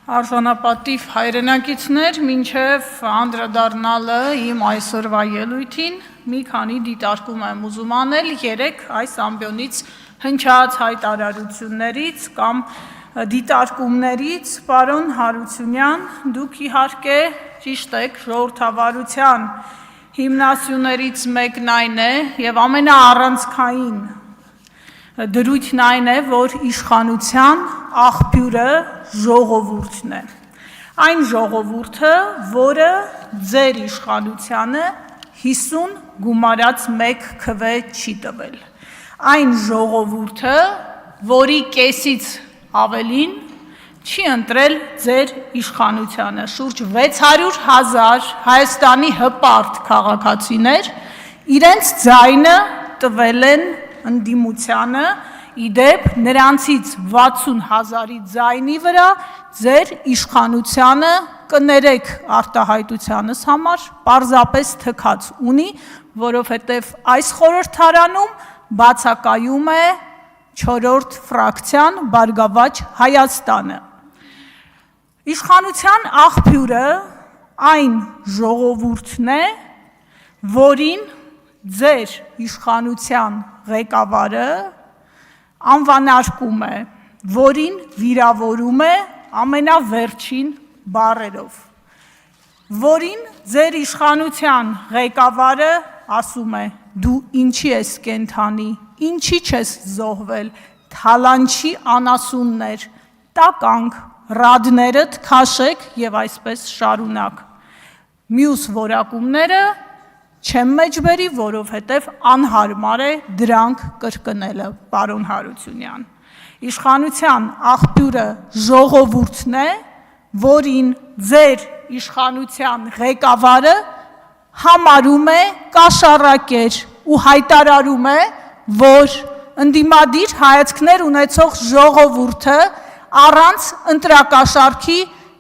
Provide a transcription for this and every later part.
Արժանապատիվ հայրենակիցներ, մինչև անդրադառնալը իմ այսօրվա ելույթին մի քանի դիտարկում եմ ուզում անել երեք այս ամբիոնից հնչած հայտարարություններից կամ դիտարկումներից։ Պարոն Հարությունյան, դուք իհարկե ճիշտ եք, ժողովրդավարության հիմնասյուներից մեկն այն է եւ ամենաառանցքային դրույթն այն է, որ իշխանության աղբյուրը ժողովուրդն է։ Այն ժողովուրդը, որը ձեր իշխանությանը 50 գումարած 1 քվե չի տվել։ Այն ժողովուրդը, որի կեսից ավելին չի ընտրել ձեր իշխանությանը, շուրջ 600,000 Հայաստանի հպարտ քաղաքացիներ իրենց ձայնը տվել են ընդդիմությանը, իդեպ նրանցից 60,000-ի ձայնի վրա ձեր իշխանությանը կներեք արտահայտությանս համար պարզապես թքած ունի, որովհետև այս խորհրդարանում բացակայում է 4-րդ ֆրակցիան Բարգավաճ Հայաստանը։ Իշխանության աղբյուրը այն ժողովուրդն է, որին ձեր իշխանության ղեկավարը անվանարկում է, որին վիրավորում է ամենավերջին բառերով, որին ձեր իշխանության ղեկավարը ասում է դու ինչի ես կենդանի, ինչի չես զոհվել, թալանչի անասուններ, տականք, ռադներդ քաշեք եւ այսպես շարունակ։ Մյուս որակումները չեմ մեջբերի, որովհետև անհարմար է դրանք կրկնելը, պարոն Հարությունյան։ Իշխանության աղբյուրը ժողովուրդն է, որին ձեր իշխանության ղեկավարը համարում է կաշառակեր ու հայտարարում է, որ ընդդիմադիր հայացքներ ունեցող ժողովուրդը առանց ընտրակաշառքի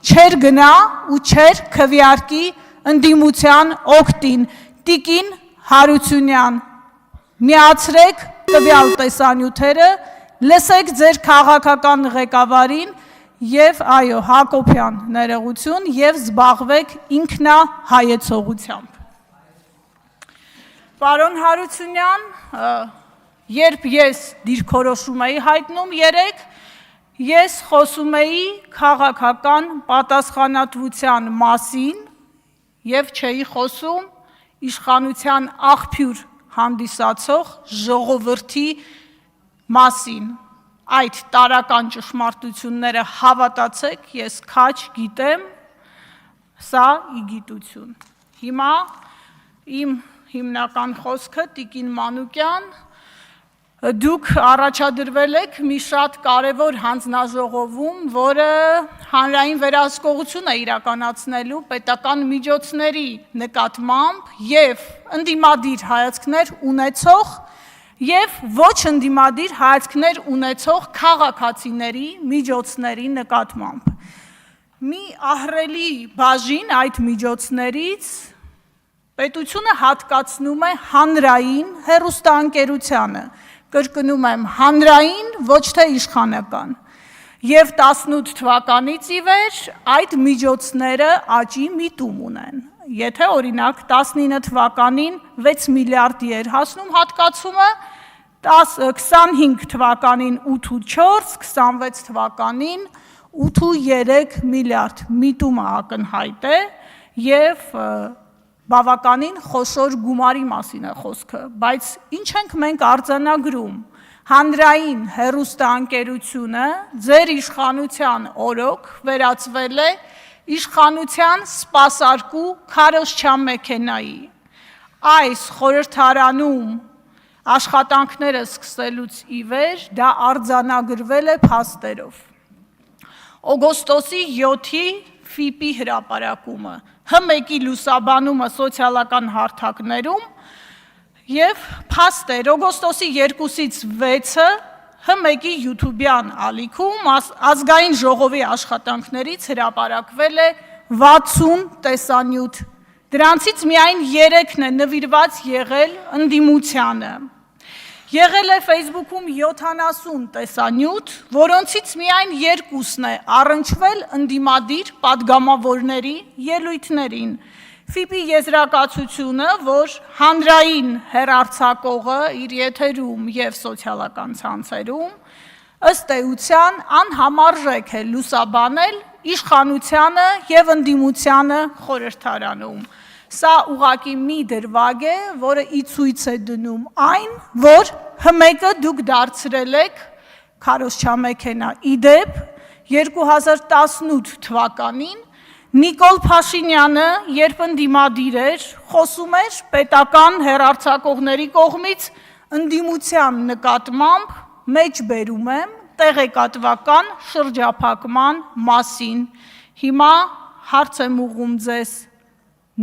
չեր գնա ու չեր քվեարկի ընդդիմության օգտին։ Տիկին Հարությունյան, միացրեք տվյալ տեսանյութերը, լսեք ձեր քաղաքական ղեկավարին եւ այո, Հակոբյան ներողություն եւ զբաղվեք ինքնահայեցողությամբ։ Պարոն Հարությունյան, երբ ես դիրքորոշում էի հայտնում երեք, ես խոսում էի քաղաքական պատասխանատվության մասին եւ չէի խոսում իշխանության աղբյուր հանդիսացող ժողովրդի մասին։ Այդ տարական ճշմարտությունները հավատացեք, ես քաչ գիտեմ, սա իգիտություն։ Հիմա իմ հիմնական խոսքը Տիկին Մանուկյան, դուք առաջադրվել եք մի շատ կարևոր հանձնաժողովում, որը հանրային վերահսկողություն է իրականացնելու պետական միջոցների նկատմամբ եւ ընդդիմադիր հայացքներ ունեցող եւ ոչ ընդդիմադիր հայացքներ ունեցող քաղաքացիների միջոցների նկատմամբ։ Մի ահռելի բաժին այդ միջոցներից պետությունը հատկացնում է հանրային հեռուստաընկերությանը, կրկնում եմ, հանրային, ոչ թե իշխանական։ Եվ 18 թվականից ի վեր այդ միջոցները աճի միտում ունեն։ Եթե օրինակ 19 թվականին 6 միլիարդի էր հասնում հատկացումը, 25 թվականին 8.4, 26 թվականին 8.3 միլիարդ միտումը ակնհայտ է եւ բավականին խոշոր գումարի մասին է խոսքը, բայց ինչ ենք մենք արձանագրում, հանրային հեռուստաընկերությունը ձեր իշխանության օրոք վերածվել է իշխանության սպասարկու քարոզչամեքենայի։ Այս խորհրդարանում աշխատանքները սկսելուց ի վեր դա արձանագրվել է փաստերով։ Օգոստոսի 7-ի ՖԻՊ-ի հրապարակումը, Հ1-ի լուսաբանումը սոցիալական հարթակներում եւ փաստեր օգոստոսի 2-ից 6-ը Հ1-ի յութուբյան ալիքում ազգային ժողովի աշխատանքներից հրապարակվել է 60 տեսանյութ, դրանցից միայն 3-ն է նվիրված եղել ընդդիմությանը։ Եղել է Facebook-ում 70 տեսանյութ, որոնցից միայն 2-ն է առնչվել ընդդիմադիր պատգամավորների ելույթներին։ ՖԻՊ-ի եզրակացությունը, որ հանրային հեռարձակողը իր եթերում եւ սոցիալական ցանցերում ըստ էության անհամարժեք է լուսաբանել իշխանությանը եւ ընդդիմությանը խորհրդարանում։ Սա ուղղակի մի դրվագ է, որը ի ցույց է դնում այն, որ ՀՄԵԿ-ը դուք դարձրել եք քարոզչամեքենա։ Իդեպ 2018 թվականին Նիկոլ Փաշինյանը, երբ ընդդիմադիր էր, խոսում էր պետական հեռարձակողների կողմից ընդդիմության նկատմամբ, մեջբերում եմ, տեղեկատվական շրջափակման մասին։ Հիմա հարց եմ ուղղում ձեզ,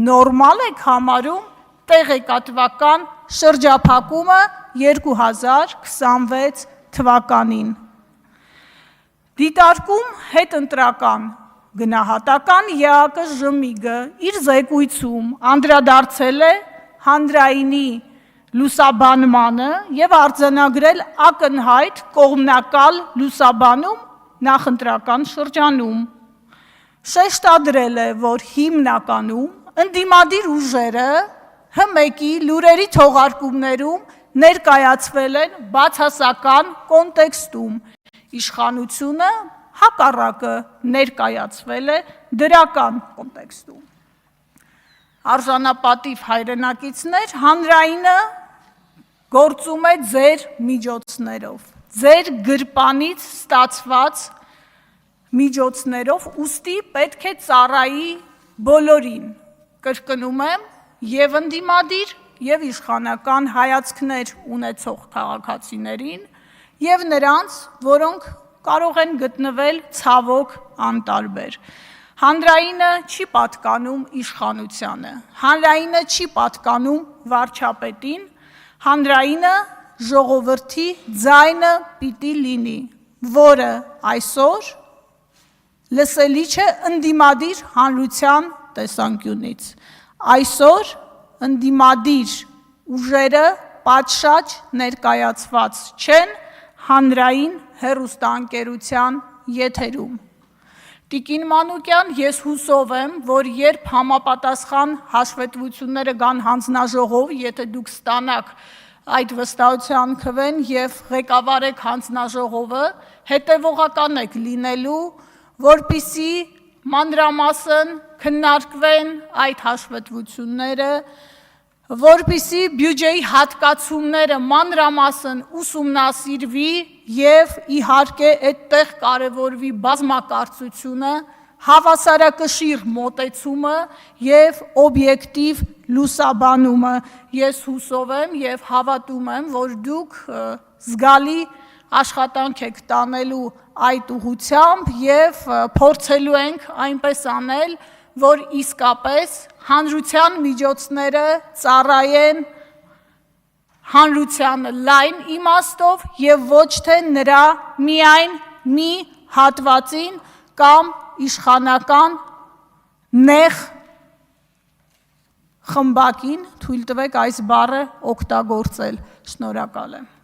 նորմալ եք համարում տեղեկատվական շրջափակումը 2026 թվականին։ Դիտարկում հետընտրական գնահատական ԵԱԿ ԺՄԻԳ-ը իր զեկույցում անդրադարձել է հանրայինի լուսաբանմանը եւ արձանագրել ակնհայտ կողմնակալ լուսաբանում նախընտրական շրջանում։ Շեշտադրել է, որ հիմնականում ընդդիմադիր ուժերը ՀՄԵԿ-ի լուրերի թողարկումներում ներկայացվել են բացասական կոնտեքստում, իշխանությունը հակառակը ներկայացվել է դրական կոնտեքստում։ Արժանապատիվ հայրենակիցներ, հանրայինը գործում է ձեր միջոցներով, ձեր գրպանից ստացված միջոցներով, ուստի պետք է ծառայի բոլորին, կրկնում եմ, եւ ընդդիմադիր, եւ իշխանական հայացքներ ունեցող քաղաքացիներին, եւ նրանց, որոնք կարող են գտնվել ցավոք անտարբեր։ Հանրայինը չի պատկանում իշխանությանը, հանրայինը չի պատկանում վարչապետին, հանրայինը ժողովրդի ձայնը պիտի լինի, որը այսօր լսելի չէ ընդդիմադիր հանրության տեսանկյունից։ Այսօր ընդդիմադիր ուժերը պատշաճ ներկայացված չեն հանրային հեռուստաընկերության եթերում։ Տիկին Մանուկյան, ես հուսով եմ, որ երբ համապատասխան հաշվետվությունները գան հանձնաժողով, եթե դուք ստանաք այդ վստահության քվեն եւ ղեկավարեք հանձնաժողովը, հետևողական եք լինելու, որպիսի մանրամասն քննարկվեն այդ հաշվետվությունները, որպիսի բյուջեի հատկացումները մանրամասն ուսումնասիրվի եւ իհարկե այդտեղ կարևորվի բազմակարծությունը, հավասարակշիռ մոտեցումը եւ օբյեկտիվ լուսաբանումը։ Ես հուսով եմ եւ հավատում եմ, որ դուք զգալի աշխատանք եք տանելու այդ ուղղությամբ եւ փորձելու ենք այնպես անել, որ իսկապես հանրության միջոցները ծառայեն հանրությանը լայն իմաստով եւ ոչ թե նրա միայն մի հատվածին կամ իշխանական նեղ խմբակին, թույլ տվեք այս բառը օգտագործել։ Շնորհակալ եմ։